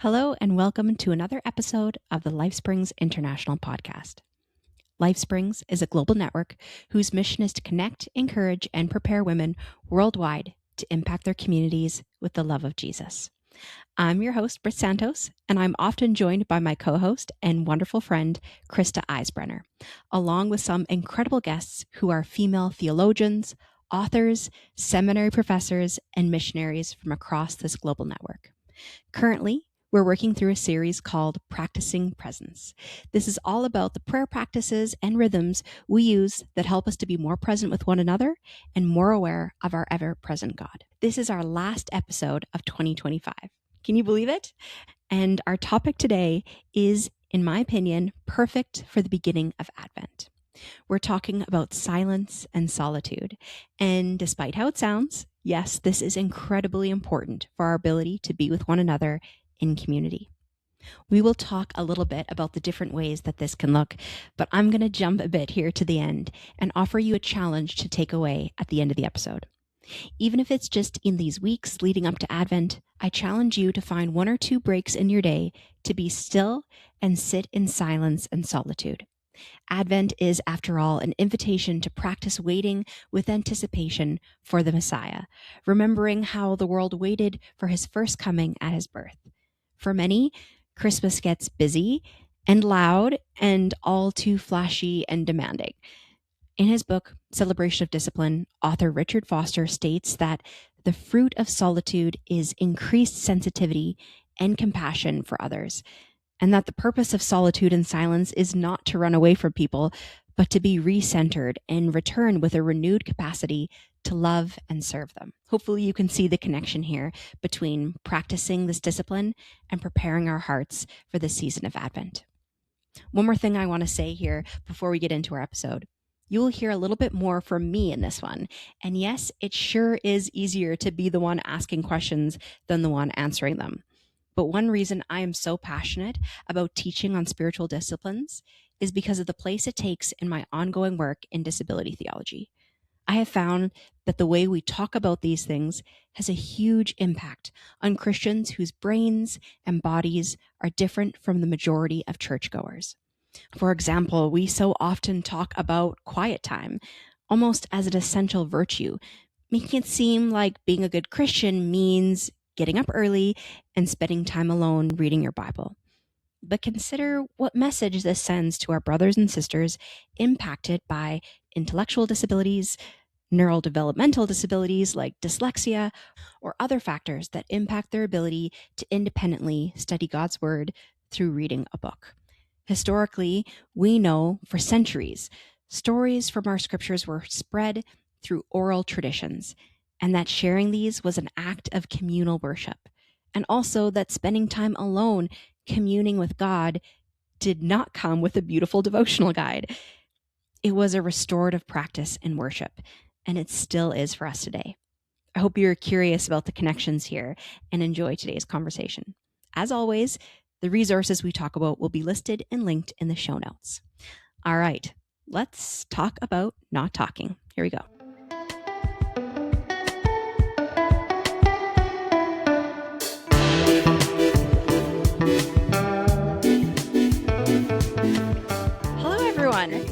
Hello and welcome to another episode of the LifeSprings International Podcast. LifeSprings is a global network whose mission is to connect, encourage, and prepare women worldwide to impact their communities with the love of Jesus. I'm your host, Britt Santos, and I'm often joined by my co-host and wonderful friend, Christa Eisbrenner, along with some incredible guests who are female theologians, authors, seminary professors, and missionaries from across this global network. Currently, we're working through a series called Practicing Presence. This is all about the prayer practices and rhythms we use that help us to be more present with one another and more aware of our ever-present God. This is our last episode of 2025. Can you believe it? And our topic today is, in my opinion, perfect for the beginning of Advent. We're talking about silence and solitude. And despite how it sounds, yes, this is incredibly important for our ability to be with one another in community. We will talk a little bit about the different ways that this can look, but I'm going to jump a bit here to the end and offer you a challenge to take away at the end of the episode. Even if it's just in these weeks leading up to Advent, I challenge you to find 1 or 2 breaks in your day to be still and sit in silence and solitude. Advent is, after all, an invitation to practice waiting with anticipation for the Messiah, remembering how the world waited for his first coming at his birth. For many, Christmas gets busy and loud and all too flashy and demanding. In his book, Celebration of Discipline, author Richard Foster states that the fruit of solitude is increased sensitivity and compassion for others, and that the purpose of solitude and silence is not to run away from people, but to be recentered and return with a renewed capacity to love and serve them. Hopefully you can see the connection here between practicing this discipline and preparing our hearts for the season of Advent. One more thing I want to say here before we get into our episode. You will hear a little bit more from me in this one. And yes, it sure is easier to be the one asking questions than the one answering them. But one reason I am so passionate about teaching on spiritual disciplines is because of the place it takes in my ongoing work in disability theology. I have found that the way we talk about these things has a huge impact on Christians whose brains and bodies are different from the majority of churchgoers. For example, we so often talk about quiet time, almost as an essential virtue, making it seem like being a good Christian means getting up early and spending time alone reading your Bible. But consider what message this sends to our brothers and sisters impacted by intellectual disabilities, neurodevelopmental disabilities like dyslexia, or other factors that impact their ability to independently study God's Word through reading a book. Historically, we know for centuries, stories from our scriptures were spread through oral traditions, and that sharing these was an act of communal worship, and also that spending time alone communing with God did not come with a beautiful devotional guide. It was a restorative practice in worship, and it still is for us today. I hope you're curious about the connections here and enjoy today's conversation. As always, the resources we talk about will be listed and linked in the show notes. All right, let's talk about not talking. Here we go. Hello, everyone.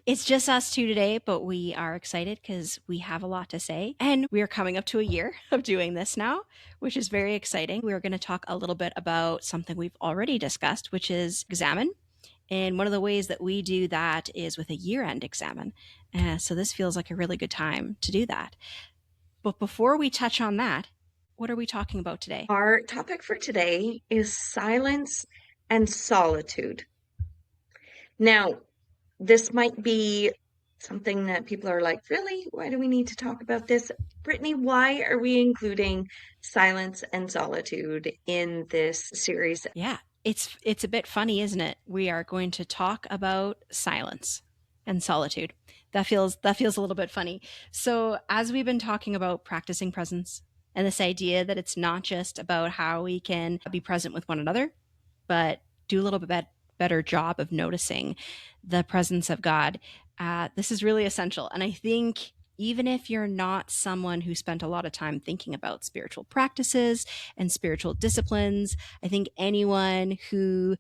It's just us two today, but we are excited because we have a lot to say. And we are coming up to a year of doing this now, which is very exciting. We are going to talk a little bit about something we've already discussed, which is examine. And one of the ways that we do that is with a year-end examine. So this feels like a really good time to do that. But before we touch on that, what are we talking about today? Our topic for today is silence and solitude. Now, this might be something that people are like, really? Why do we need to talk about this? Brittany, why are we including silence and solitude in this series? Yeah, it's a bit funny, isn't it? We are going to talk about silence and solitude. That feels a little bit funny. So, as we've been talking about practicing presence and this idea that it's not just about how we can be present with one another, but do a little bit better job of noticing the presence of God. This is really essential. And I think even if you're not someone who spent a lot of time thinking about spiritual practices and spiritual disciplines, I think anyone who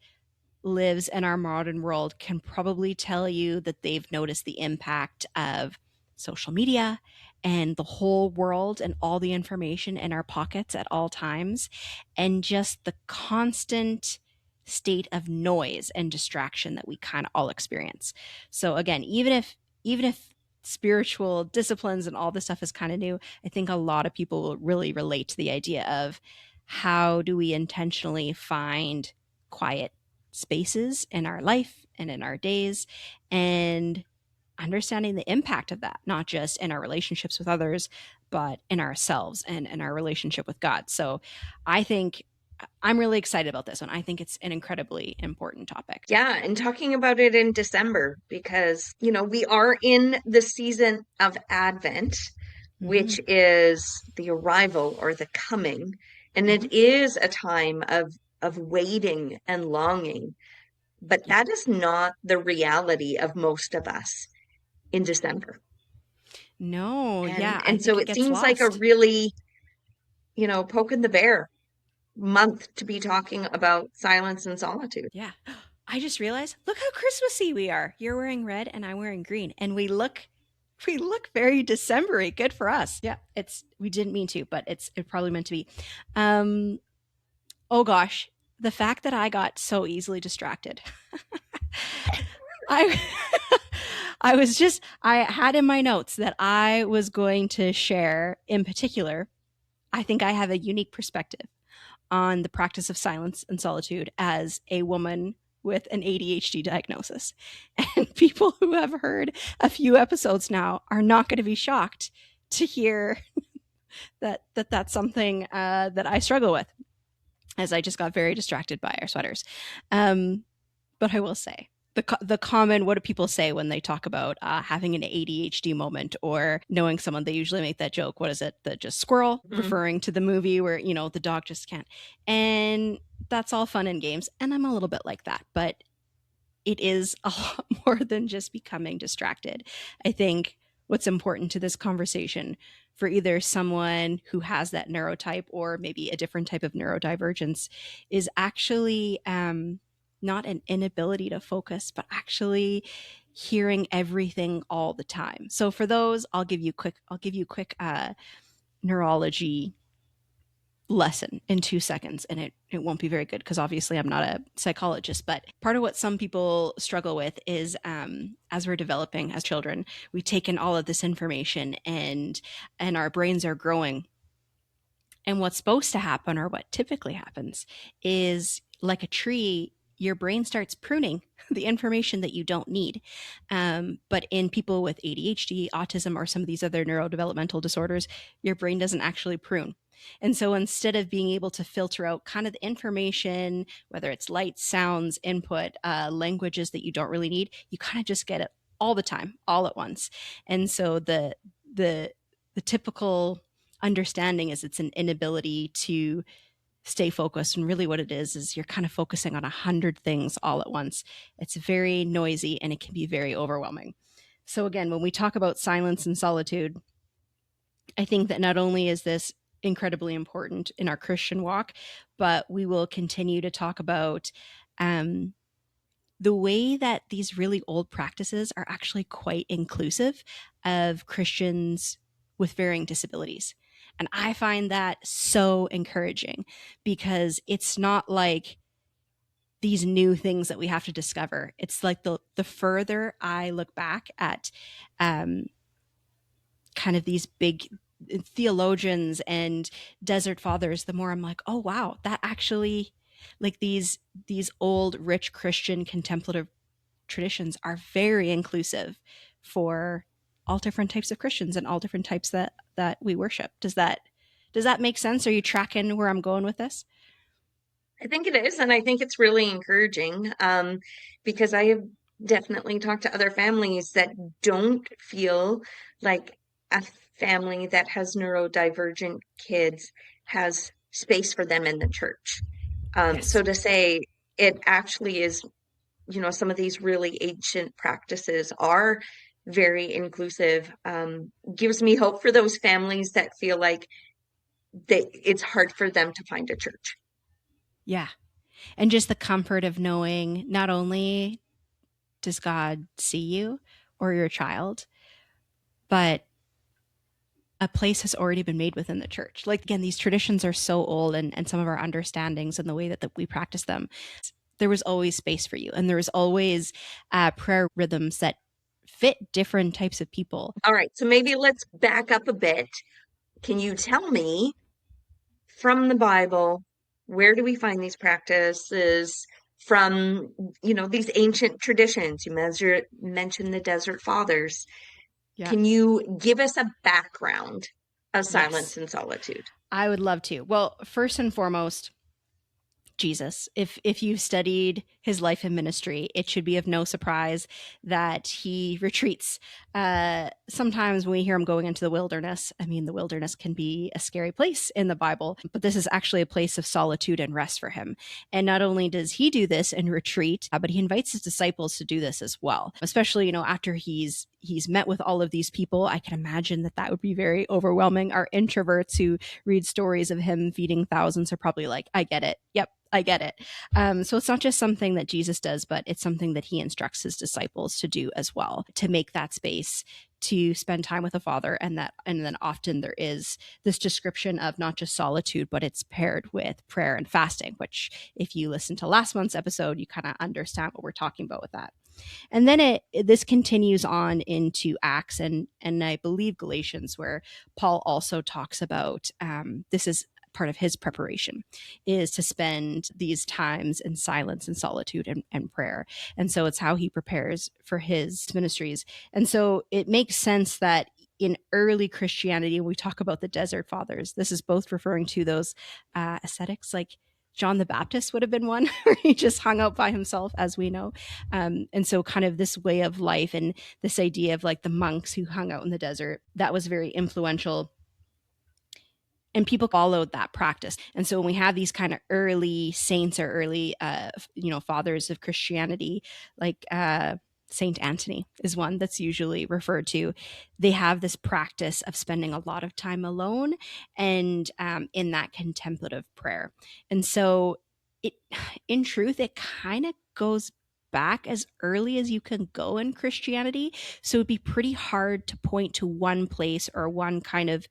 lives in our modern world can probably tell you that they've noticed the impact of social media and the whole world and all the information in our pockets at all times, and just the constant state of noise and distraction that we kind of all experience. So again, even if spiritual disciplines and all this stuff is kind of new, I think a lot of people will really relate to the idea of how do we intentionally find quiet spaces in our life and in our days, and understanding the impact of that, not just in our relationships with others, but in ourselves and in our relationship with God. So I think I'm really excited about this one. I think it's an incredibly important topic. Yeah, and talking about it in December because, we are in the season of Advent, Mm-hmm. which is the arrival or the coming, and Mm-hmm. it is a time of waiting and longing, but Yeah. that is not the reality of most of us in December. No, And yeah, I and so think it it gets seems like a lost. really, poking the bear month to be talking about silence and solitude. Yeah. I just realized, look how Christmassy we are. You're wearing red and I'm wearing green, and we look very Decembery. Good for us. Yeah, it's we didn't mean to, but it probably meant to be. Um, oh gosh, the fact that I got so easily distracted. I I had in my notes that I was going to share in particular. I think I have a unique perspective on the practice of silence and solitude as a woman with an ADHD diagnosis. And people who have heard a few episodes now are not going to be shocked to hear that's something that I struggle with, as I just got very distracted by our sweaters. But I will say, the common, what do people say when they talk about having an ADHD moment or knowing someone? They usually make that joke. What is it? The just squirrel, Mhm. referring to the movie where the dog just can't. And that's all fun and games. And I'm a little bit like that, but it is a lot more than just becoming distracted. I think what's important to this conversation for either someone who has that neurotype or maybe a different type of neurodivergence is actually not an inability to focus, but actually hearing everything all the time. So for those, I'll give you quick neurology lesson in 2 seconds, and it won't be very good because obviously I'm not a psychologist. But part of what some people struggle with is as we're developing as children, we take in all of this information, and our brains are growing. And what's supposed to happen, or what typically happens, is like a tree, your brain starts pruning the information that you don't need. But in people with ADHD, autism, or some of these other neurodevelopmental disorders, your brain doesn't actually prune. And so instead of being able to filter out kind of the information, whether it's lights, sounds, input, languages that you don't really need, you kind of just get it all the time, all at once. And so the the typical understanding is it's an inability to stay focused, and really what it is you're kind of focusing on 100 things all at once. It's very noisy and it can be very overwhelming. So again, when we talk about silence and solitude, I think that not only is this incredibly important in our Christian walk, but we will continue to talk about um, the way that these really old practices are actually quite inclusive of Christians with varying disabilities. And I find that so encouraging because it's not like these new things that we have to discover. It's like the further I look back at um, kind of these big theologians and desert fathers, the more I'm like, oh wow, that actually, like these old rich Christian contemplative traditions are very inclusive for all different types of Christians and all different types that we worship. Does that make sense? Are you tracking where I'm going with this? I think it is, and I think it's really encouraging because I have definitely talked to other families that don't feel like a family that has neurodivergent kids has space for them in the church. So Yes. to say it actually is, some of these really ancient practices are very inclusive. Gives me hope for those families that feel like it's hard for them to find a church. Yeah. And just the comfort of knowing not only does God see you or your child, but a place has already been made within the church. Like, again, these traditions are so old, and some of our understandings and the way that we practice them, there was always space for you. And there was always prayer rhythms that fit different types of people. All right, so maybe let's back up a bit. Can you tell me from the Bible, where do we find these practices from, these ancient traditions? You mentioned the Desert Fathers. Yeah. Can you give us a background of silence Yes, and solitude? I would love to. Well, first and foremost, Jesus. If you've studied his life and ministry, it should be of no surprise that he retreats. Sometimes when we hear him going into the wilderness, I mean, the wilderness can be a scary place in the Bible, but this is actually a place of solitude and rest for him. And not only does he do this and retreat, but he invites his disciples to do this as well. Especially, after he's met with all of these people, I can imagine that would be very overwhelming. Our introverts who read stories of him feeding thousands are probably like, I get it. Yep, I get it. So it's not just something that Jesus does, but it's something that he instructs his disciples to do as well, to make that space to spend time with the Father. And then often there is this description of not just solitude, but it's paired with prayer and fasting, which if you listen to last month's episode, you kind of understand what we're talking about with that. And then this continues on into Acts and I believe Galatians, where Paul also talks about this is part of his preparation, is to spend these times in silence and solitude and prayer. And so it's how he prepares for his ministries. And so it makes sense that in early Christianity, when we talk about the Desert Fathers, this is both referring to those ascetics, like John the Baptist would have been one where he just hung out by himself, as we know. And so kind of this way of life and this idea of like the monks who hung out in the desert, that was very influential, and people followed that practice. And so when we have these kind of early saints or early fathers of Christianity, like Saint Anthony is one that's usually referred to, they have this practice of spending a lot of time alone and in that contemplative prayer. And so in truth, it kind of goes back as early as you can go in Christianity. So it'd be pretty hard to point to one place or one kind of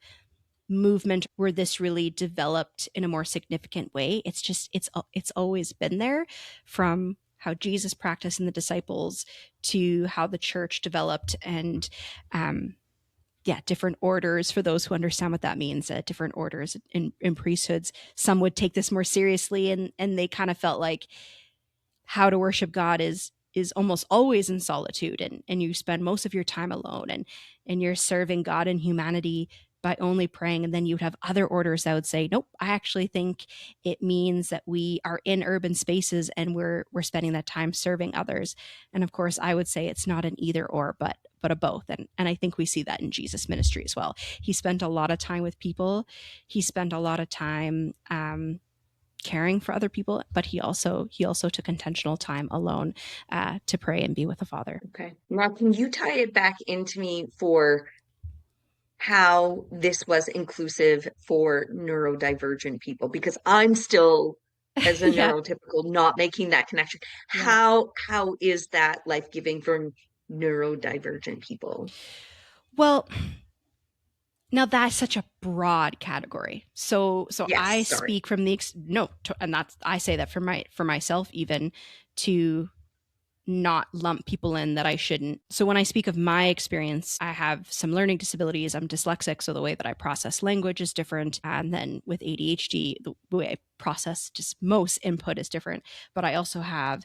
movement where this really developed in a more significant way. It's just it's always been there, from how Jesus practiced and the disciples to how the church developed. And different orders, for those who understand what that means, different orders in priesthoods. Some would take this more seriously, and they kind of felt like how to worship God is almost always in solitude, and you spend most of your time alone, and you're serving God and humanity by only praying. And then you would have other orders that would say, nope, I actually think it means that we are in urban spaces and we're spending that time serving others. And of course, I would say it's not an either or, but a both. And I think we see that in Jesus' ministry as well. He spent a lot of time with people. He spent a lot of time caring for other people, but he also took intentional time alone to pray and be with the Father. Okay. Now, can you tie it back into me for how this was inclusive for neurodivergent people? Because I'm still, as a Yeah, neurotypical, not making that connection. yeah. How is that life-giving for neurodivergent people? Well, now that's such a broad category. So Yes, I sorry. speak from the no, and that's, I say that for myself, even, to not lump people in that I shouldn't. So when I speak of my experience, I have some learning disabilities. I'm dyslexic, so the way that I process language is different. And then with ADHD, the way I process just most input is different. But I also have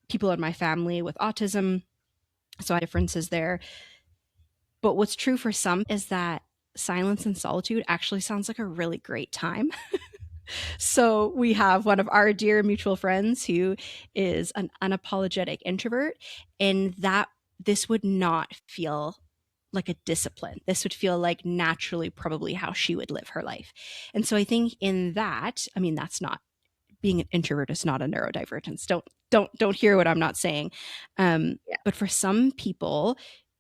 people in my family with autism, so I have differences there. But what's true for some is that silence and solitude actually sounds like a really great time. So we have one of our dear mutual friends who is an unapologetic introvert, and that this would not feel like a discipline. This would feel like naturally probably how she would live her life. And so I think in that, I mean, that's not, being an introvert is not a neurodivergence. Don't hear what I'm not saying. Yeah. But for some people,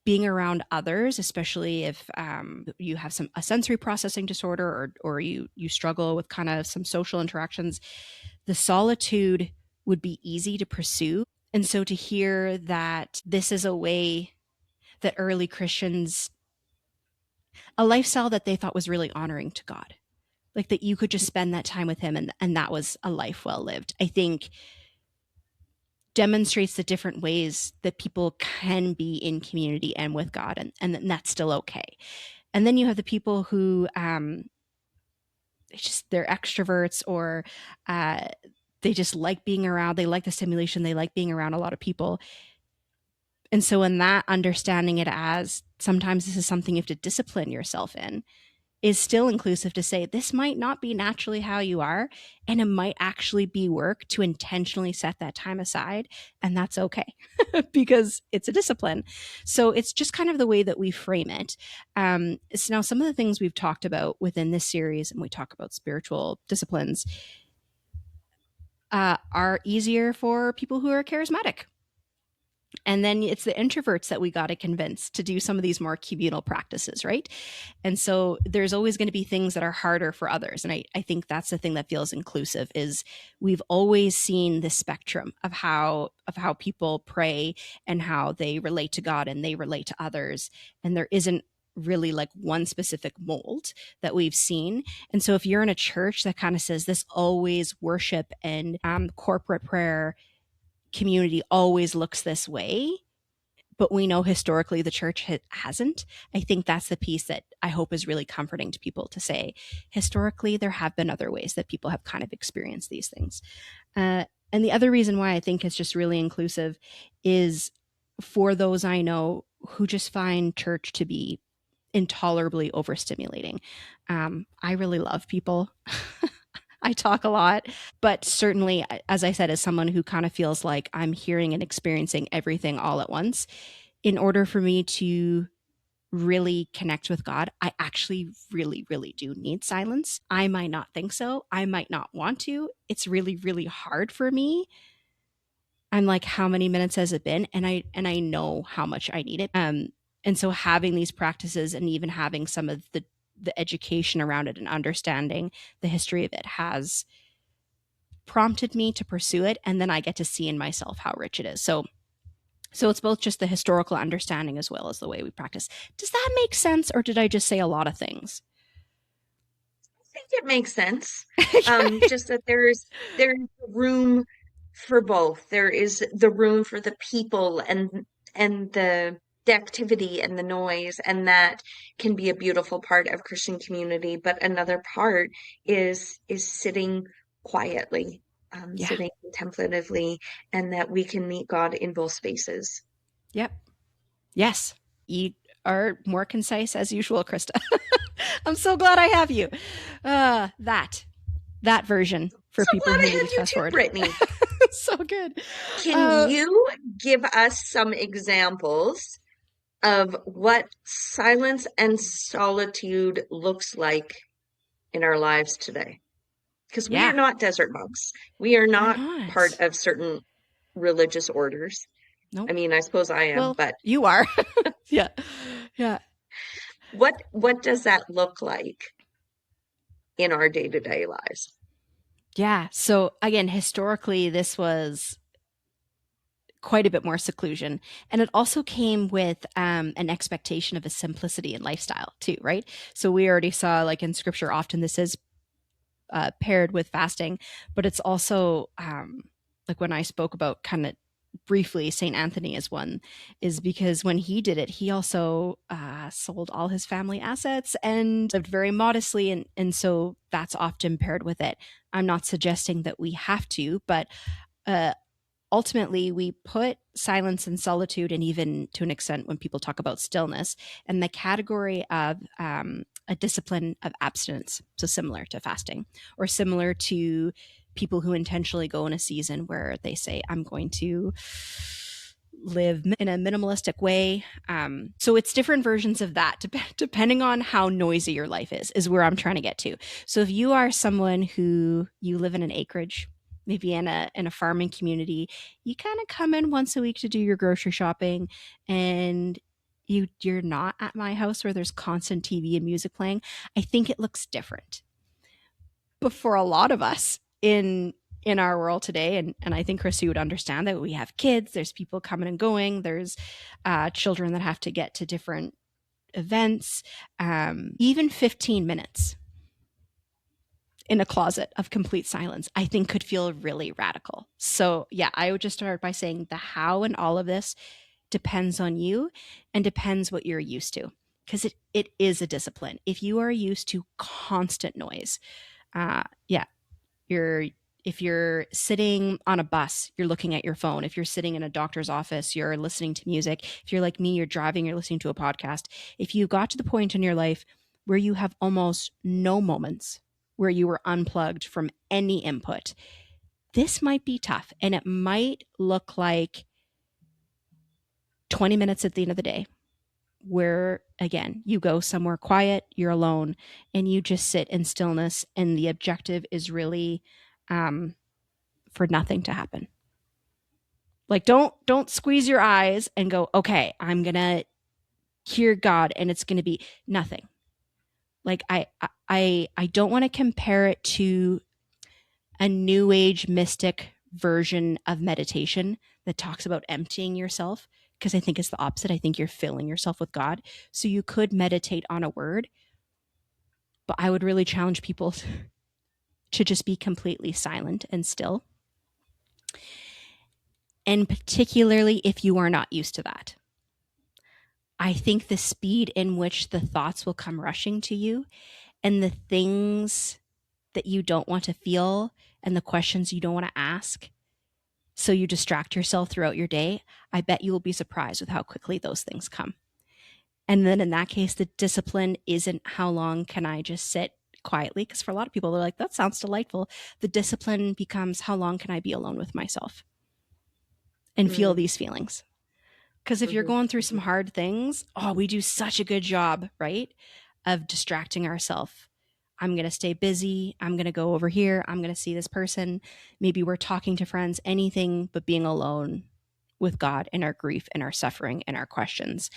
being around others, especially if you have a sensory processing disorder, or you struggle with kind of some social interactions, the solitude would be easy to pursue. And so to hear that this is a way that early Christians, a lifestyle that they thought was really honoring to God, like that you could just spend that time with him, and that was a life well lived, I think demonstrates the different ways that people can be in community and with God, and that's still okay. And then you have the people who they're extroverts, or they just like being around, they like the stimulation, they like being around a lot of people. And so in that, understanding it as sometimes this is something you have to discipline yourself in is still inclusive to say this might not be naturally how you are, and it might actually be work to intentionally set that time aside, and that's okay because it's a discipline. So it's just kind of the way that we frame it. So now some of the things we've talked about within this series, and we talk about spiritual disciplines, are easier for people who are charismatic. And then it's the introverts that we got to convince to do some of these more communal practices, right? And so there's always going to be things that are harder for others. And I think that's the thing that feels inclusive, is we've always seen the spectrum of how people pray and how they relate to God and they relate to others. And there isn't really like one specific mold that we've seen. And so if you're in a church that kind of says this always worship and corporate prayer community always looks this way, but we know historically the church hasn't, I think that's the piece that I hope is really comforting to people, to say historically there have been other ways that people have kind of experienced these things. And the other reason why I think it's just really inclusive is for those I know who just find church to be intolerably overstimulating. I really love people. I talk a lot, but certainly, as I said, as someone who kind of feels like I'm hearing and experiencing everything all at once, in order for me to really connect with God, I actually really, really do need silence. I might not think so. I might not want to. It's really, really hard for me. I'm like, how many minutes has it been? And I know how much I need it. And so having these practices and even having some of the education around it and understanding the history of it has prompted me to pursue it. And then I get to see in myself how rich it is. So it's both just the historical understanding as well as the way we practice. Does that make sense? Or did I just say a lot of things? I think it makes sense. Just that there's room for both. There is the room for the people and the activity and the noise, and that can be a beautiful part of Christian community. But another part is sitting quietly, Yeah. sitting contemplatively, and that we can meet God in both spaces. Yep. Yes. You are more concise as usual, Christa. I'm so glad I have you. That version for So people glad who I maybe have you fast too, forward. Brittany. So good. Can you give us some examples of what silence and solitude looks like in our lives today? Because we are Yeah, not desert monks. We are we're not part not. of certain religious orders. I Nope. mean, I suppose I am, Well, but you are. Yeah. Yeah. what does that look like in our day-to-day lives? Yeah. So again, historically, this was quite a bit more seclusion. And it also came with an expectation of a simplicity in lifestyle, too, right? So we already saw, like in scripture, often this is paired with fasting, but it's also like when I spoke about kind of briefly St. Anthony as one, is because when he did it, he also sold all his family assets and lived very modestly. And so that's often paired with it. I'm not suggesting that we have to, but uh, ultimately we put silence and solitude, and even to an extent when people talk about stillness, in the category of a discipline of abstinence. So similar to fasting, or similar to people who intentionally go in a season where they say, I'm going to live in a minimalistic way. So it's different versions of that, depending on how noisy your life is where I'm trying to get to. So if you are someone who you live in an acreage, maybe in a farming community, you kind of come in once a week to do your grocery shopping, and you're not at my house where there's constant TV and music playing, I think it looks different. But for a lot of us in our world today, and I think Christy would understand that we have kids, there's people coming and going, there's children that have to get to different events, even 15 minutes in a closet of complete silence, I think could feel really radical. So yeah, I would just start by saying the how in all of this depends on you and depends what you're used to, because it is a discipline. If you are used to constant noise, yeah, if you're sitting on a bus, you're looking at your phone. If you're sitting in a doctor's office, you're listening to music. If you're like me, you're driving, you're listening to a podcast. If you got to the point in your life where you have almost no moments where you were unplugged from any input, this might be tough. And it might look like 20 minutes at the end of the day where, again, you go somewhere quiet, you're alone, and you just sit in stillness. And the objective is really for nothing to happen. Like, don't squeeze your eyes and go, okay, I'm going to hear God and it's going to be nothing. Like, I don't want to compare it to a new age mystic version of meditation that talks about emptying yourself, because I think it's the opposite. I think you're filling yourself with God. So you could meditate on a word, but I would really challenge people to just be completely silent and still. And particularly if you are not used to that. I think the speed in which the thoughts will come rushing to you and the things that you don't want to feel and the questions you don't want to ask, so you distract yourself throughout your day, I bet you will be surprised with how quickly those things come. And then in that case, the discipline isn't how long can I just sit quietly, because for a lot of people, they're like, that sounds delightful. The discipline becomes, how long can I be alone with myself and feel these feelings? Because if you're going through some hard things, we do such a good job, right, of distracting ourselves. I'm going to stay busy. I'm going to go over here. I'm going to see this person. Maybe we're talking to friends, anything but being alone with God in our grief and our suffering and our questions.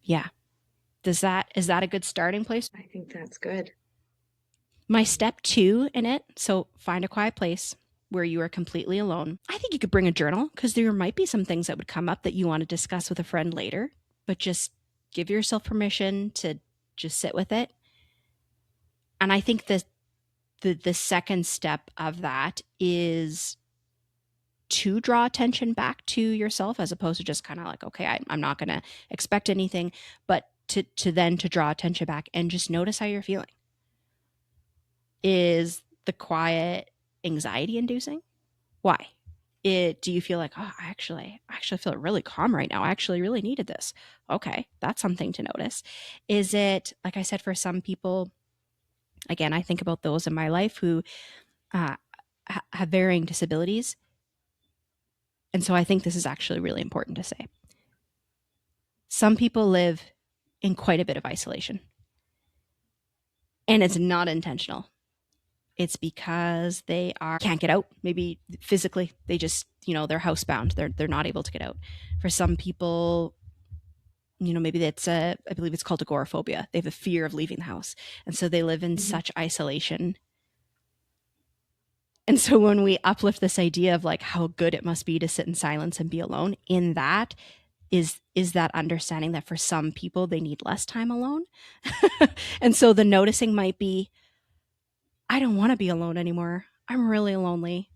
Yeah. Is that a good starting place? I think that's good. My step 2 in it, so find a quiet place where you are completely alone. I think you could bring a journal, because there might be some things that would come up that you want to discuss with a friend later, but just give yourself permission to just sit with it. And I think the second step of that is to draw attention back to yourself, as opposed to just kind of like, okay, I'm not going to expect anything, but to then draw attention back and just notice how you're feeling. Is the quiet anxiety inducing? Why? Do you feel like, I actually feel really calm right now. I actually really needed this. Okay, that's something to notice. Is it, like I said, for some people, again, I think about those in my life who have varying disabilities. And so I think this is actually really important to say. Some people live in quite a bit of isolation. And it's not intentional. It's because they can't get out. Maybe physically, they just, they're housebound. They're not able to get out. For some people, maybe I believe it's called agoraphobia. They have a fear of leaving the house. And so they live in such isolation. And so when we uplift this idea of like how good it must be to sit in silence and be alone, in that is that understanding that for some people, they need less time alone. And so the noticing might be, I don't want to be alone anymore. I'm really lonely.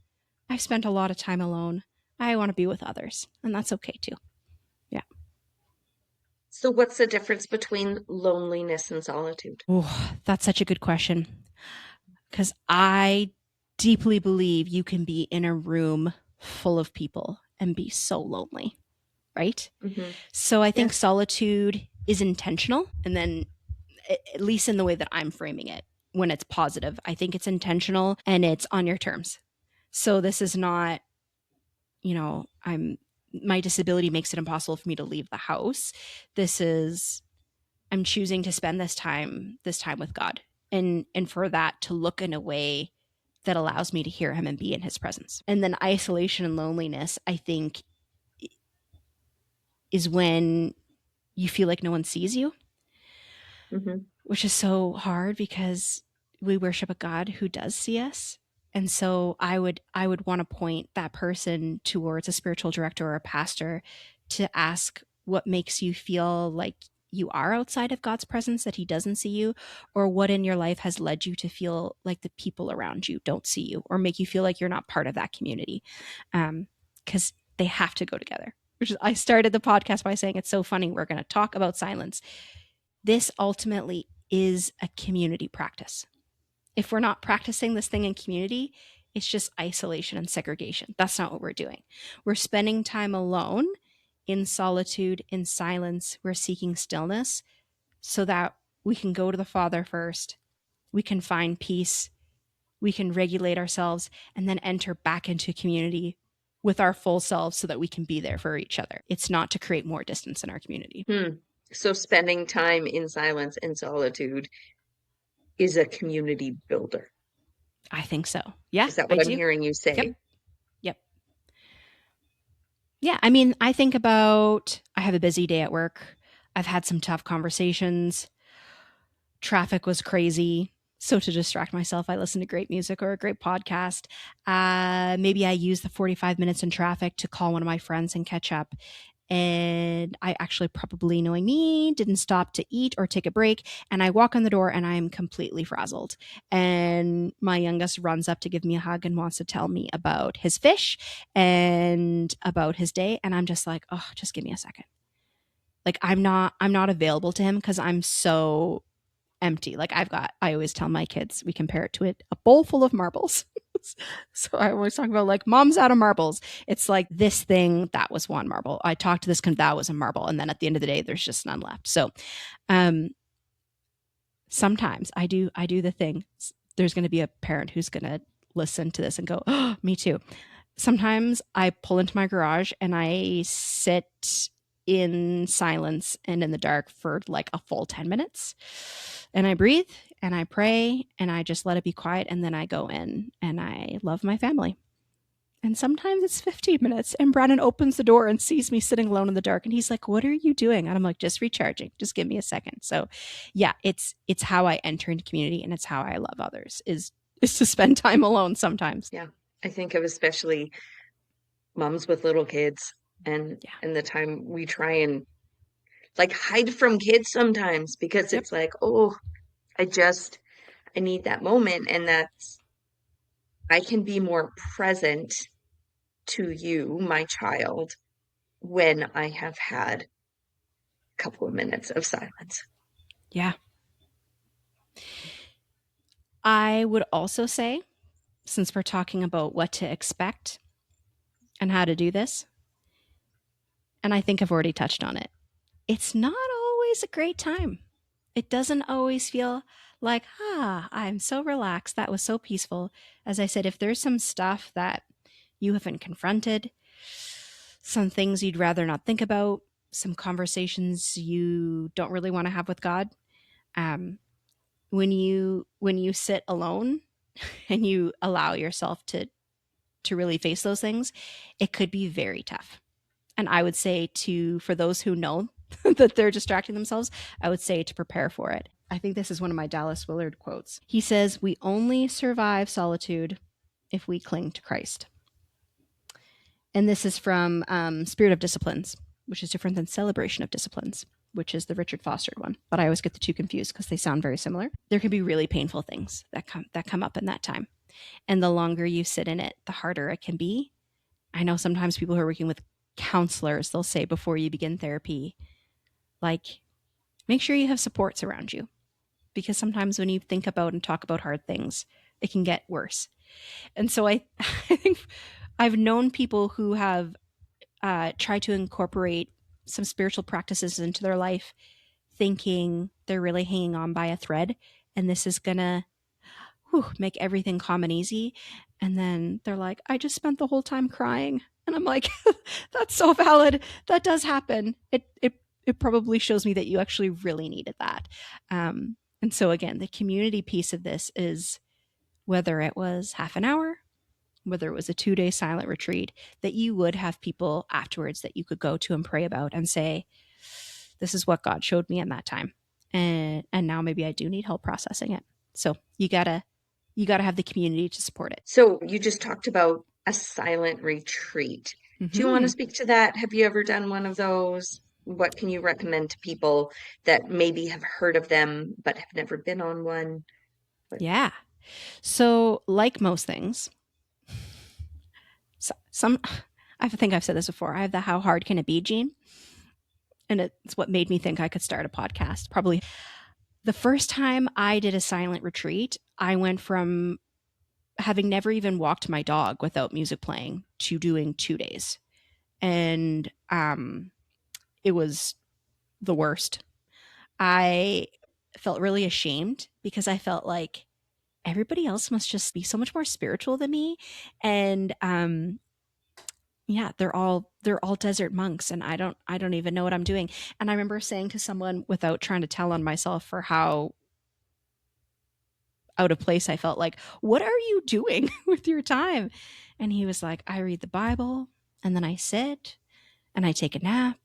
I've spent a lot of time alone. I want to be with others, and that's okay too. Yeah. So what's the difference between loneliness and solitude? Oh, that's such a good question, because I deeply believe you can be in a room full of people and be so lonely, right? So I think solitude is intentional, and then at least in the way that I'm framing it, when it's positive, I think it's intentional and it's on your terms. So this is not, my disability makes it impossible for me to leave the house. This is, I'm choosing to spend this time with God, and for that to look in a way that allows me to hear him and be in his presence. And then isolation and loneliness, I think, is when you feel like no one sees you, Mm-hmm. which is so hard because we worship a God who does see us. And so I would want to point that person towards a spiritual director or a pastor to ask what makes you feel like you are outside of God's presence, that he doesn't see you, or what in your life has led you to feel like the people around you don't see you or make you feel like you're not part of that community. Because they have to go together. Which is, I started the podcast by saying it's so funny. We're going to talk about silence. This ultimately is a community practice. If we're not practicing this thing in community, it's just isolation and segregation. That's not what we're doing. We're spending time alone in solitude, in silence. We're seeking stillness so that we can go to the Father first. We can find peace. We can regulate ourselves and then enter back into community with our full selves so that we can be there for each other. It's not to create more distance in our community. So spending time in silence and solitude is a community builder. I think so. Yeah, Is that I what I'm do. hearing you say? Yep. Yep. Yeah, I mean, I think about I have a busy day at work. I've had some tough conversations. Traffic was crazy. So to distract myself, I listen to great music or a great podcast. Maybe I use the 45 minutes in traffic to call one of my friends and catch up. And I actually, probably knowing me, didn't stop to eat or take a break. And I walk in the door and I'm completely frazzled. And my youngest runs up to give me a hug and wants to tell me about his fish and about his day. And I'm just like, oh, just give me a second. Like I'm not available to him because I'm so empty. Like I always tell my kids, we compare it to a bowl full of marbles. So I always talk about like mom's out of marbles. It's like this thing, that was one marble. I talked to this, that was a marble. And then at the end of the day, there's just none left. So um, sometimes I do the thing. There's going to be a parent who's going to listen to this and go, oh, me too. Sometimes I pull into my garage and I sit in silence and in the dark for like a full 10 minutes. And I breathe and I pray and I just let it be quiet. And then I go in and I love my family. And sometimes it's 15 minutes. And Brandon opens the door and sees me sitting alone in the dark. And he's like, what are you doing? And I'm like, just recharging. Just give me a second. So yeah, it's how I enter into community and it's how I love others is to spend time alone sometimes. Yeah. I think of especially moms with little kids and the time we try and like hide from kids sometimes because Yep. it's like, oh, I need that moment. And I can be more present to you, my child, when I have had a couple of minutes of silence. Yeah. I would also say, since we're talking about what to expect and how to do this, and I think I've already touched on it, it's not always a great time. It doesn't always feel like, I'm so relaxed. That was so peaceful. As I said, if there's some stuff that you haven't confronted, some things you'd rather not think about, some conversations you don't really want to have with God, when you sit alone and you allow yourself to really face those things, it could be very tough. And I would say for those who know that they're distracting themselves, I would say to prepare for it. I think this is one of my Dallas Willard quotes. He says, we only survive solitude if we cling to Christ. And this is from Spirit of Disciplines, which is different than Celebration of Disciplines, which is the Richard Foster one. But I always get the two confused because they sound very similar. There can be really painful things that come up in that time. And the longer you sit in it, the harder it can be. I know sometimes people who are working with counselors, they'll say before you begin therapy, like, make sure you have supports around you. Because sometimes when you think about and talk about hard things, it can get worse. And so I think I've known people who have tried to incorporate some spiritual practices into their life, thinking they're really hanging on by a thread, and this is going to make everything calm and easy. And then they're like, I just spent the whole time crying. And I'm like, that's so valid. That does happen. It probably shows me that you actually really needed that. And so again, the community piece of this is whether it was half an hour, whether it was a 2-day silent retreat, that you would have people afterwards that you could go to and pray about and say, this is what God showed me in that time. And now maybe I do need help processing it. So you gotta have the community to support it. So you just talked about a silent retreat. Do you want to speak to that? Have you ever done one of those? What can you recommend to people that maybe have heard of them but have never been on one? Yeah. So like most things, some I think I've said this before. I have the how hard can it be gene. And it's what made me think I could start a podcast. Probably the first time I did a silent retreat, I went from having never even walked my dog without music playing to doing 2 days. And it was the worst. I felt really ashamed because I felt like everybody else must just be so much more spiritual than me. And yeah, they're all desert monks, and I don't even know what I'm doing. And I remember saying to someone, without trying to tell on myself for how out of place I felt, like, what are you doing with your time? And he was like, I read the Bible, and then I sit and I take a nap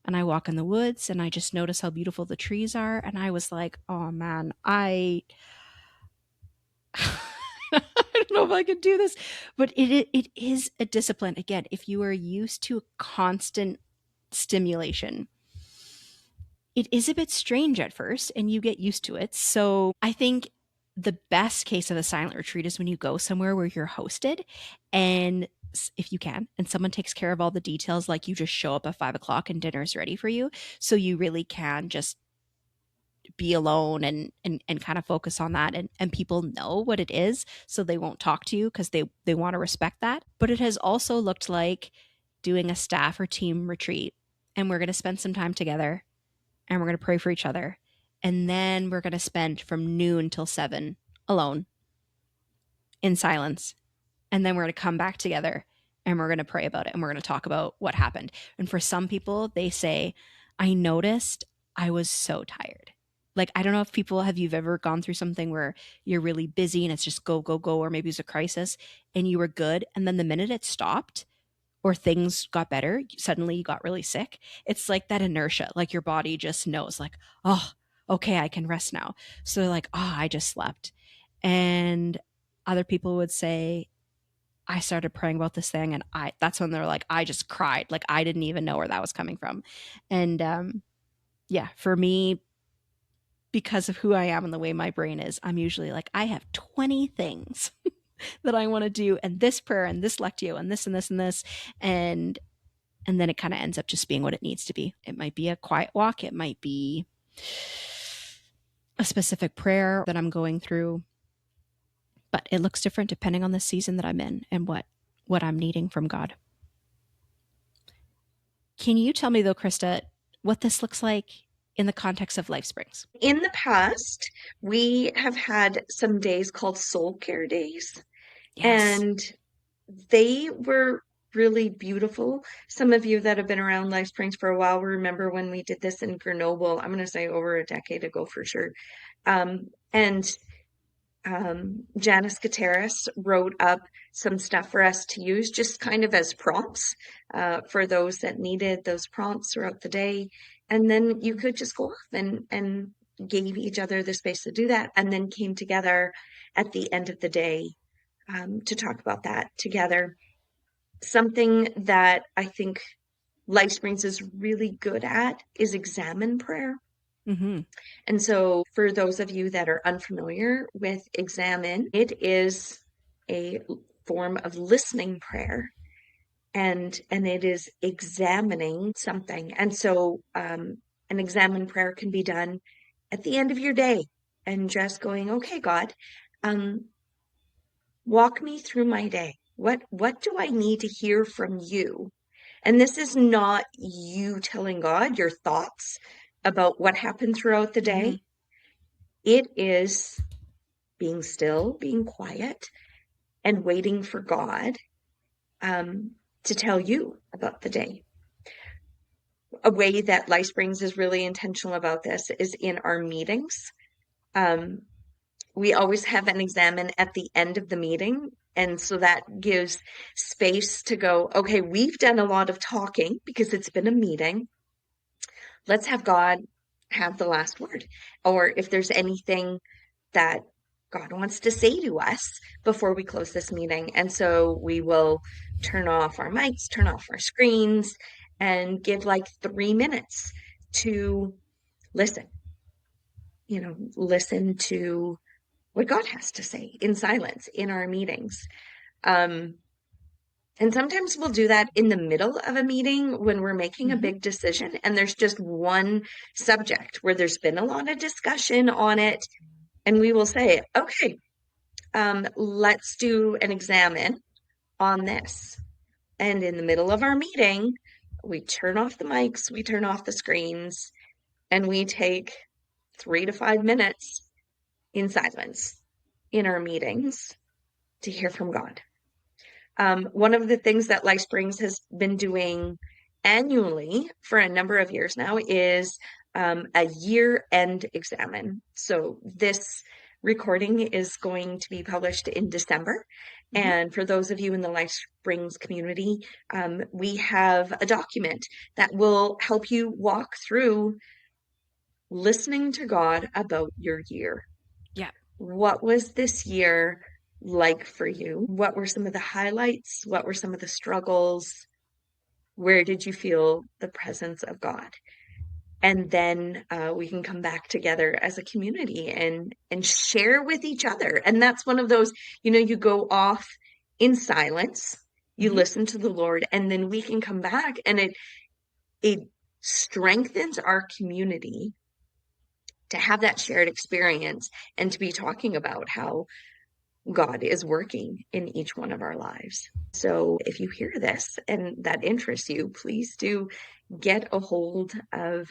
and I walk in the woods and I just notice how beautiful the trees are. And I was like, oh man, I don't know if I could do this, but it is a discipline. Again, if you are used to constant stimulation, it is a bit strange at first and you get used to it. So I think the best case of a silent retreat is when you go somewhere where you're hosted, and if you can, and someone takes care of all the details, like you just show up at 5 o'clock and dinner's ready for you. So you really can just be alone and kind of focus on that, and people know what it is, so they won't talk to you because they want to respect that. But it has also looked like doing a staff or team retreat, and we're going to spend some time together and we're going to pray for each other, and then we're going to spend from noon till 7 alone in silence, and then we're going to come back together and we're going to pray about it and we're going to talk about what happened. And for some people, they say, I noticed I was so tired. Like, I don't know if people have you've ever gone through something where you're really busy and it's just go go go, or maybe it's a crisis and you were good, and then the minute it stopped or things got better, suddenly you got really sick. It's like that inertia, like your body just knows, like, oh, okay, I can rest now. So they're like, oh, I just slept. And other people would say, I started praying about this thing, and that's when they're like, I just cried. Like, I didn't even know where that was coming from. And yeah, for me, because of who I am and the way my brain is, I'm usually like, I have 20 things that I want to do, and this prayer and this lectio and this and this and this. And then it kind of ends up just being what it needs to be. It might be a quiet walk, it might be a specific prayer that I'm going through, but it looks different depending on the season that I'm in and what I'm needing from God. Can you tell me though, Christa, what this looks like in the context of Life Springs? In the past, we have had some days called soul care days, Yes. and they were really beautiful. Some of you that have been around Life Springs for a while remember when we did this in Grenoble. I'm going to say over a decade ago for sure. And Janice Gutierrez wrote up some stuff for us to use, just kind of as prompts for those that needed those prompts throughout the day. And then you could just go off and gave each other the space to do that, and then came together at the end of the day to talk about that together. Something that I think Life Springs is really good at is examine prayer. Mm-hmm. And so, for those of you that are unfamiliar with examine, it is a form of listening prayer, and it is examining something. And so, an examine prayer can be done at the end of your day, and just going, okay, God, um, walk me through my day. What do I need to hear from you? And this is not you telling God your thoughts about what happened throughout the Mm-hmm. day. It is being still, being quiet, and waiting for God to tell you about the day. A way that Life Springs is really intentional about this is in our meetings. We always have an examine at the end of the meeting And so that gives space to go, okay, we've done a lot of talking because it's been a meeting. Let's have God have the last word. Or if there's anything that God wants to say to us before we close this meeting. And so we will turn off our mics, turn off our screens, and give like 3 minutes to listen, listen to what God has to say in silence in our meetings. Um, and sometimes we'll do that in the middle of a meeting when we're making a big decision and there's just one subject where there's been a lot of discussion on it. And we will say, okay, let's do an examine on this. And in the middle of our meeting, we turn off the mics, we turn off the screens, and we take 3 to 5 minutes in silence in our meetings to hear from God. One of the things that Life Springs has been doing annually for a number of years now is a year-end examine. So this recording is going to be published in December. And for those of you in the Life Springs community, we have a document that will help you walk through listening to God about your year. Yeah. What was this year like for you? What were some of the highlights? What were some of the struggles? Where did you feel the presence of God? And then we can come back together as a community and share with each other. And that's one of those, you go off in silence, you listen to the Lord, and then we can come back, and it strengthens our community to have that shared experience and to be talking about how God is working in each one of our lives. So if you hear this and that interests you, please do get a hold of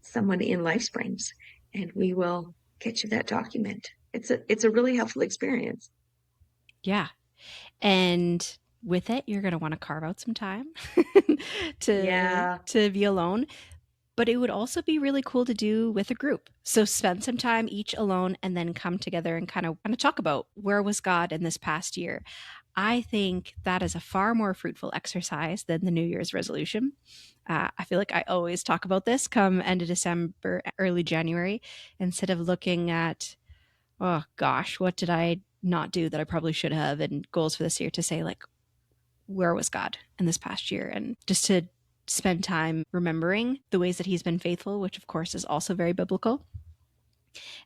someone in Life Springs and we will get you that document. It's a really helpful experience. Yeah. And with it, you're going to want to carve out some time to be alone. But it would also be really cool to do with a group. So spend some time each alone and then come together and kind of talk about where was God in this past year. I think that is a far more fruitful exercise than the New Year's resolution. I feel like I always talk about this come end of December, early January, instead of looking at, oh gosh, what did I not do that I probably should have, and goals for this year, to say, like, where was God in this past year? And just to spend time remembering the ways that he's been faithful, which of course is also very biblical.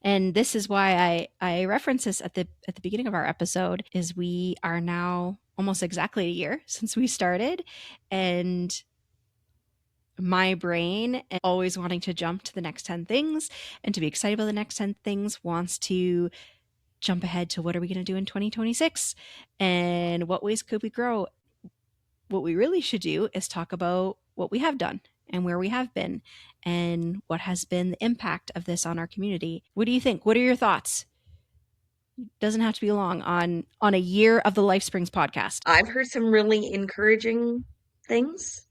And this is why I reference this at the beginning of our episode, is we are now almost exactly a year since we started, and my brain, always wanting to jump to the next 10 things and to be excited about the next 10 things, wants to jump ahead to what are we going to do in 2026 and what ways could we grow. What we really should do is talk about what we have done and where we have been and what has been the impact of this on our community. What do you think? What are your thoughts? Doesn't have to be long on a year of the Life Springs podcast. I've heard some really encouraging things.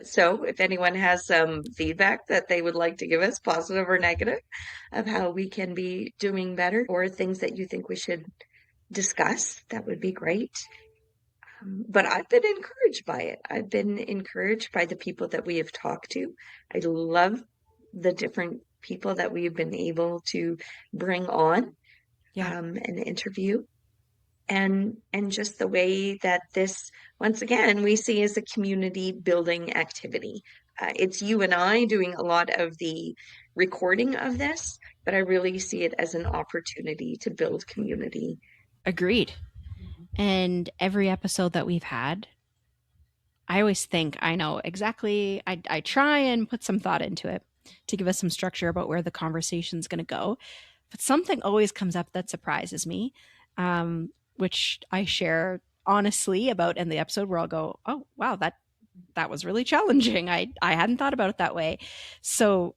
So if anyone has some feedback that they would like to give us, positive or negative, of how we can be doing better, or things that you think we should discuss, that would be great. But I've been encouraged by it. I've been encouraged by the people that we have talked to. I love the different people that we've been able to bring on and interview. And just the way that this, once again, we see as a community building activity. It's you and I doing a lot of the recording of this, but I really see it as an opportunity to build community. Agreed. And every episode that we've had, I always think I know exactly. I try and put some thought into it to give us some structure about where the conversation's going to go. But something always comes up that surprises me, which I share honestly about in the episode, where I'll go, oh, wow, that was really challenging. I hadn't thought about it that way. So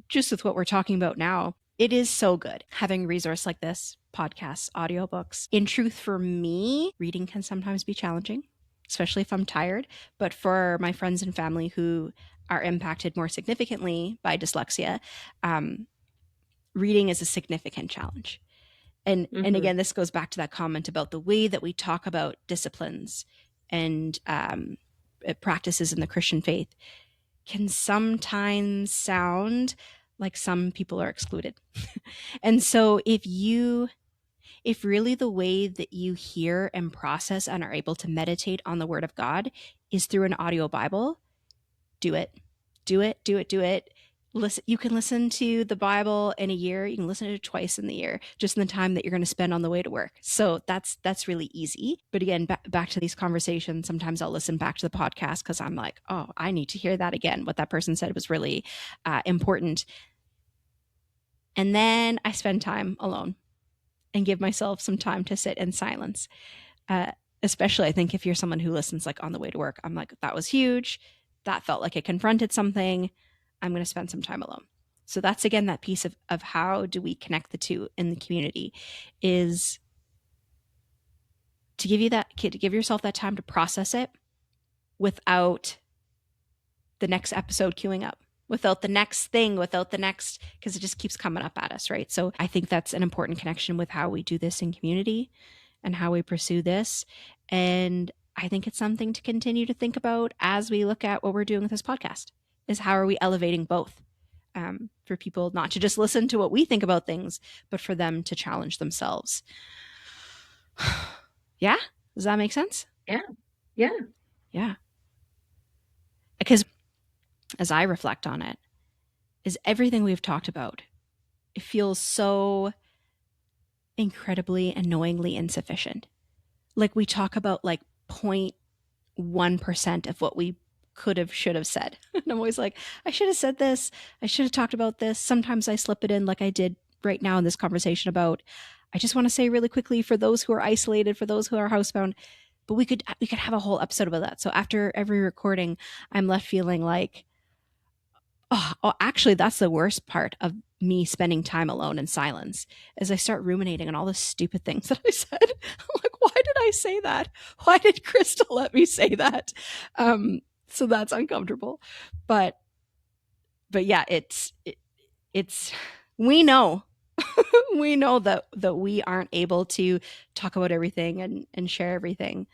just with what we're talking about now, it is so good having a resource like this, podcasts, audiobooks. In truth, for me, reading can sometimes be challenging, especially if I'm tired. But for my friends and family who are impacted more significantly by dyslexia, reading is a significant challenge. And again, this goes back to that comment about the way that we talk about disciplines and practices in the Christian faith can sometimes sound like some people are excluded. And so if really the way that you hear and process and are able to meditate on the Word of God is through an audio Bible, do it. Do it, do it, do it. Listen, you can listen to the Bible in a year. You can listen to it twice in the year, just in the time that you're going to spend on the way to work. So that's really easy. But again, back to these conversations, sometimes I'll listen back to the podcast because I'm like, oh, I need to hear that again. What that person said was really important. And then I spend time alone and give myself some time to sit in silence. Especially, I think if you're someone who listens like on the way to work, I'm like, that was huge. That felt like it confronted something. I'm going to spend some time alone. So that's, again, that piece of how do we connect the two in the community is to give yourself that time to process it without the next episode queuing up, without the next thing, because it just keeps coming up at us, right? So I think that's an important connection with how we do this in community and how we pursue this. And I think it's something to continue to think about as we look at what we're doing with this podcast, is how are we elevating both for people not to just listen to what we think about things, but for them to challenge themselves. Yeah? Does that make sense? Yeah. Because as I reflect on it, is everything we've talked about, it feels so incredibly annoyingly insufficient. Like we talk about like 0.1% of what we should have said. And I'm always like, I should have said this. I should have talked about this. Sometimes I slip it in like I did right now in this conversation about, I just want to say really quickly for those who are isolated, for those who are housebound, but we could have a whole episode about that. So after every recording, I'm left feeling like, oh, actually, that's the worst part of me spending time alone in silence, as I start ruminating on all the stupid things that I said. I'm like, why did I say that? Why did Christa let me say that? So that's uncomfortable. But yeah, it's we know we know that we aren't able to talk about everything and share everything.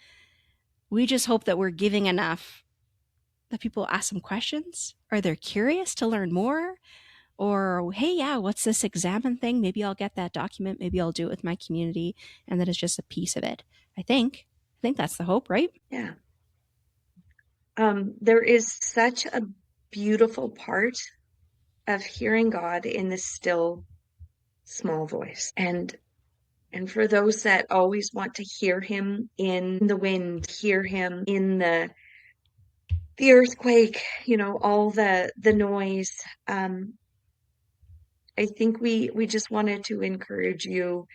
We just hope that we're giving enough that people ask some questions, or they're curious to learn more, or hey, yeah, what's this examine thing? Maybe I'll get that document. Maybe I'll do it with my community, and that is just a piece of it. I think that's the hope, right? Yeah. There is such a beautiful part of hearing God in this still small voice. And for those that always want to hear him in the wind, hear him in the earthquake, all the noise. I think we just wanted to encourage you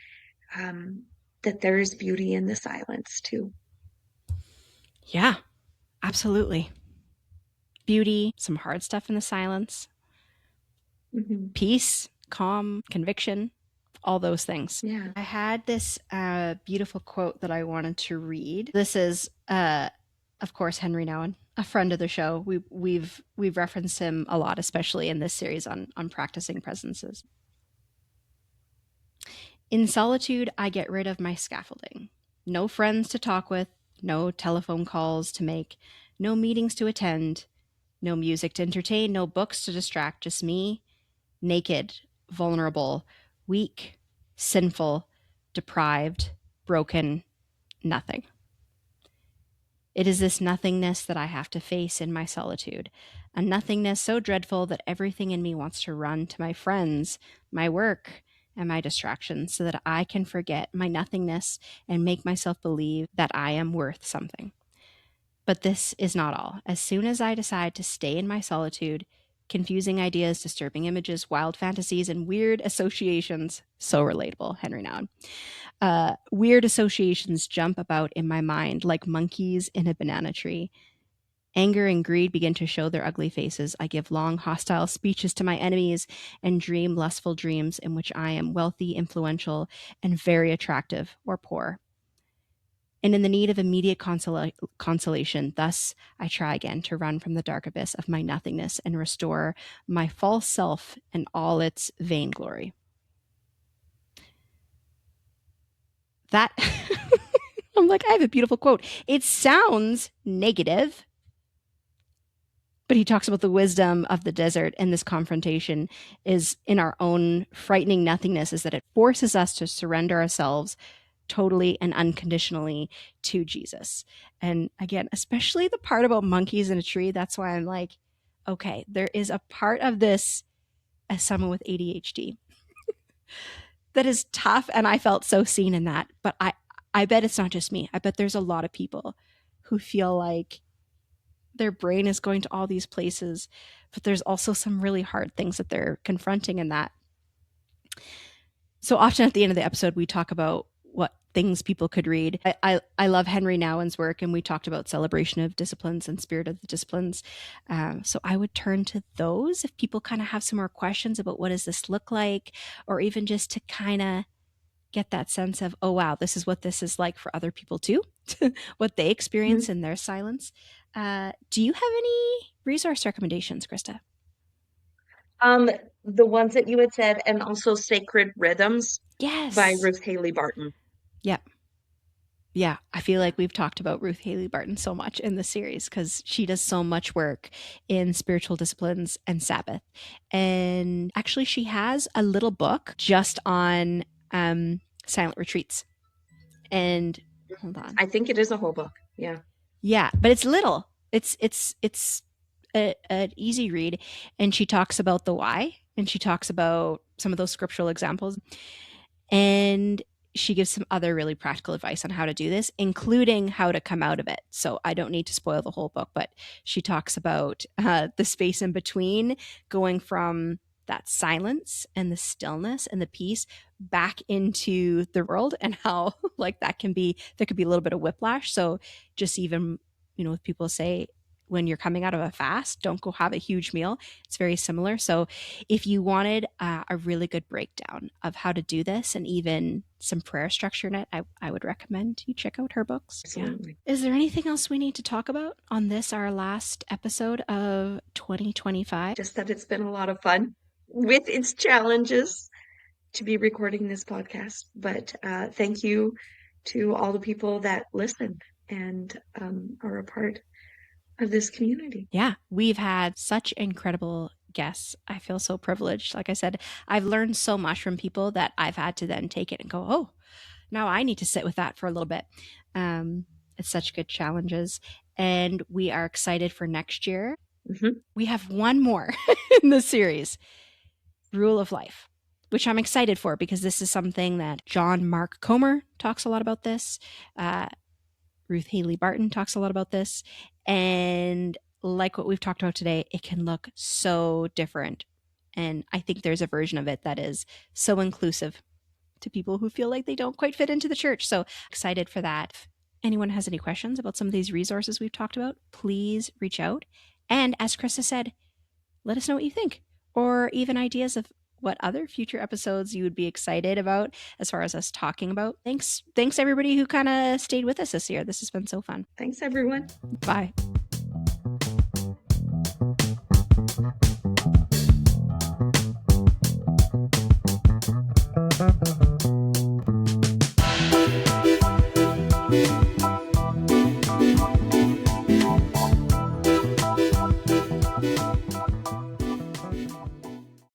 that there is beauty in the silence too. Yeah, absolutely. Beauty, some hard stuff in the silence, peace, calm, conviction, all those things. Yeah. I had this beautiful quote that I wanted to read. This is, of course, Henry Nouwen, a friend of the show. We've referenced him a lot, especially in this series on practicing presences. In solitude, I get rid of my scaffolding. No friends to talk with, no telephone calls to make, no meetings to attend, no music to entertain, no books to distract, just me, naked, vulnerable, weak, sinful, deprived, broken, nothing. It is this nothingness that I have to face in my solitude, a nothingness so dreadful that everything in me wants to run to my friends, my work, and my distractions so that I can forget my nothingness and make myself believe that I am worth something. But this is not all. As soon as I decide to stay in my solitude, confusing ideas, disturbing images, wild fantasies, and weird associations, so relatable, Henry Nouwen. Weird associations jump about in my mind like monkeys in a banana tree. Anger and greed begin to show their ugly faces. I give long, hostile speeches to my enemies and dream lustful dreams in which I am wealthy, influential, and very attractive or poor. And in the need of immediate consolation, thus I try again to run from the dark abyss of my nothingness and restore my false self and all its vainglory. That I'm like, I have a beautiful quote. It sounds negative, but he talks about the wisdom of the desert, and this confrontation is in our own frightening nothingness, is that it forces us to surrender ourselves totally and unconditionally to Jesus. And again, especially the part about monkeys in a tree, that's why I'm like, okay, there is a part of this as someone with ADHD that is tough, and I felt so seen in that. But I bet it's not just me. I bet there's a lot of people who feel like their brain is going to all these places, but there's also some really hard things that they're confronting in that. So often at the end of the episode, we talk about what things people could read. I love Henry Nouwen's work, and we talked about Celebration of Disciplines and Spirit of the Disciplines. So I would turn to those if people kind of have some more questions about what does this look like, or even just to kind of get that sense of, oh, wow, this is what this is like for other people too, what they experience in their silence. Do you have any resource recommendations, Christa? The ones that you had said, and also Sacred Rhythms by Yes. Ruth Haley Barton. Yep. Yeah, I feel like we've talked about Ruth Haley Barton so much in the series because she does so much work in spiritual disciplines and Sabbath. And actually, she has a little book just on silent retreats. And hold on, I think it is a whole book. Yeah. yeah, but it's little. It's an easy read, and she talks about the why, and she talks about some of those scriptural examples, and she gives some other really practical advice on how to do this, including how to come out of it. So I don't need to spoil the whole book, but she talks about the space in between, going from that silence and the stillness and the peace back into the world, and how like that can be, there could be a little bit of whiplash. So just even, if people say, when you're coming out of a fast, don't go have a huge meal. It's very similar. So if you wanted a really good breakdown of how to do this and even some prayer structure in it, I would recommend you check out her books. Absolutely. Yeah. Is there anything else we need to talk about on this, our last episode of 2025? Just that it's been a lot of fun with its challenges to be recording this podcast. But thank you to all the people that listen and are a part of this community. Yeah, we've had such incredible guests. I feel so privileged. Like I said, I've learned so much from people that I've had to then take it and go, oh, now I need to sit with that for a little bit. It's such good challenges. And we are excited for next year. Mm-hmm. We have one more in the series, Rule of Life, which I'm excited for because this is something that John Mark Comer talks a lot about this. Ruth Haley Barton talks a lot about this. And like what we've talked about today, it can look so different. And I think there's a version of it that is so inclusive to people who feel like they don't quite fit into the church. So excited for that. If anyone has any questions about some of these resources we've talked about, please reach out. And as Christa said, let us know what you think, or even ideas of what other future episodes you would be excited about as far as us talking about. Thanks everybody who kind of stayed with us this year. This has been so fun. Thanks, everyone. Bye.